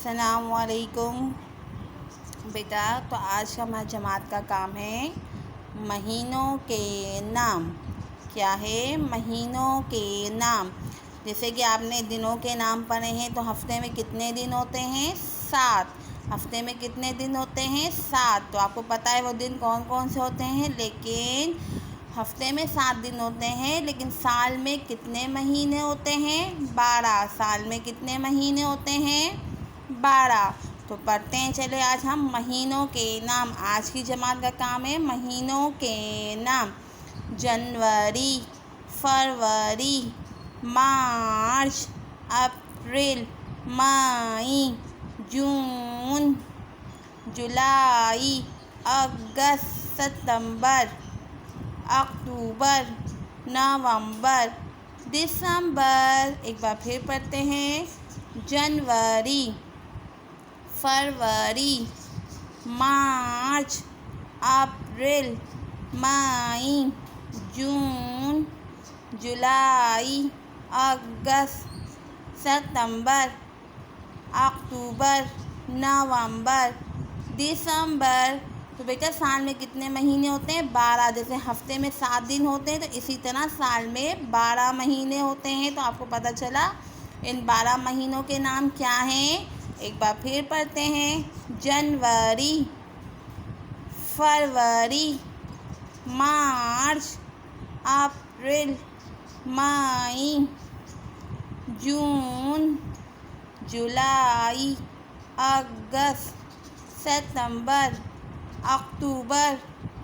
السلام علیکم بیٹا، تو آج کا ہمارا جماعت کا کام ہے مہینوں کے نام۔ کیا ہے؟ مہینوں کے نام۔ جیسے کہ آپ نے دنوں کے نام پڑھے ہیں، تو ہفتے میں کتنے دن ہوتے ہیں؟ 7۔ ہفتے میں کتنے دن ہوتے ہیں؟ 7۔ تو آپ کو پتہ ہے وہ دن کون کون سے ہوتے ہیں، لیکن ہفتے میں 7 دن ہوتے ہیں، لیکن سال میں کتنے مہینے ہوتے ہیں؟ 12۔ سال میں کتنے مہینے ہوتے ہیں؟ 12۔ تو پڑھتے ہیں، چلے آج ہم مہینوں کے نام۔ آج کی جماعت کا کام ہے مہینوں کے نام۔ جنوری، فروری، مارچ، اپریل، مئی، جون، جولائی، اگست، ستمبر، اکتوبر، نومبر، دسمبر۔ ایک بار پھر پڑھتے ہیں، جنوری، فروری، مارچ، اپریل، مئی، جون، جولائی، اگست، ستمبر، اکتوبر، نومبر، دسمبر۔ تو بیٹا سال میں کتنے مہینے ہوتے ہیں؟ 12۔ جیسے ہفتے میں 7 دن ہوتے ہیں، تو اسی طرح سال میں 12 مہینے ہوتے ہیں۔ تو آپ کو پتہ چلا ان 12 مہینوں کے نام کیا ہیں؟ ایک بار پھر پڑھتے ہیں، جنوری، فروری، مارچ، اپریل، مئی، جون، جولائی، اگست، ستمبر، اکتوبر،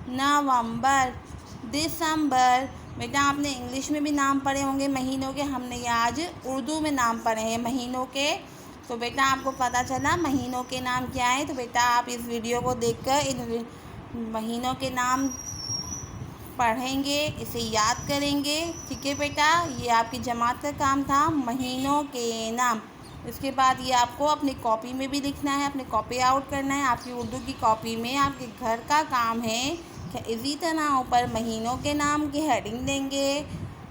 نومبر، دسمبر۔ بیٹا آپ نے انگلش میں بھی نام پڑھے ہوں گے مہینوں کے، ہم نے آج اردو میں نام پڑھے ہیں مہینوں کے۔ تو بیٹا آپ کو پتہ چلا مہینوں کے نام کیا ہے؟ تو بیٹا آپ اس ویڈیو کو دیکھ کر ان مہینوں کے نام پڑھیں گے، اسے یاد کریں گے، ٹھیک ہے بیٹا؟ یہ آپ کی جماعت کا کام تھا، مہینوں کے نام۔ اس کے بعد یہ آپ کو اپنی کاپی میں بھی لکھنا ہے، اپنی کاپی آؤٹ کرنا ہے۔ آپ کی اردو کی کاپی میں آپ کے گھر کا کام ہے کہ اسی طرح اوپر مہینوں کے نام کی ہیڈنگ دیں گے۔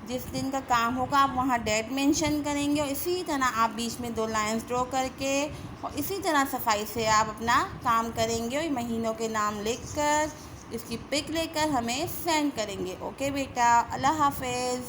جس دن کا کام ہوگا آپ وہاں ڈیٹ مینشن کریں گے، اور اسی طرح آپ بیچ میں 2 لائنز ڈرا کر کے، اور اسی طرح صفائی سے آپ اپنا کام کریں گے، اور مہینوں کے نام لکھ کر اس کی پک لے کر ہمیں سینڈ کریں گے۔ اوکے بیٹا، اللہ حافظ۔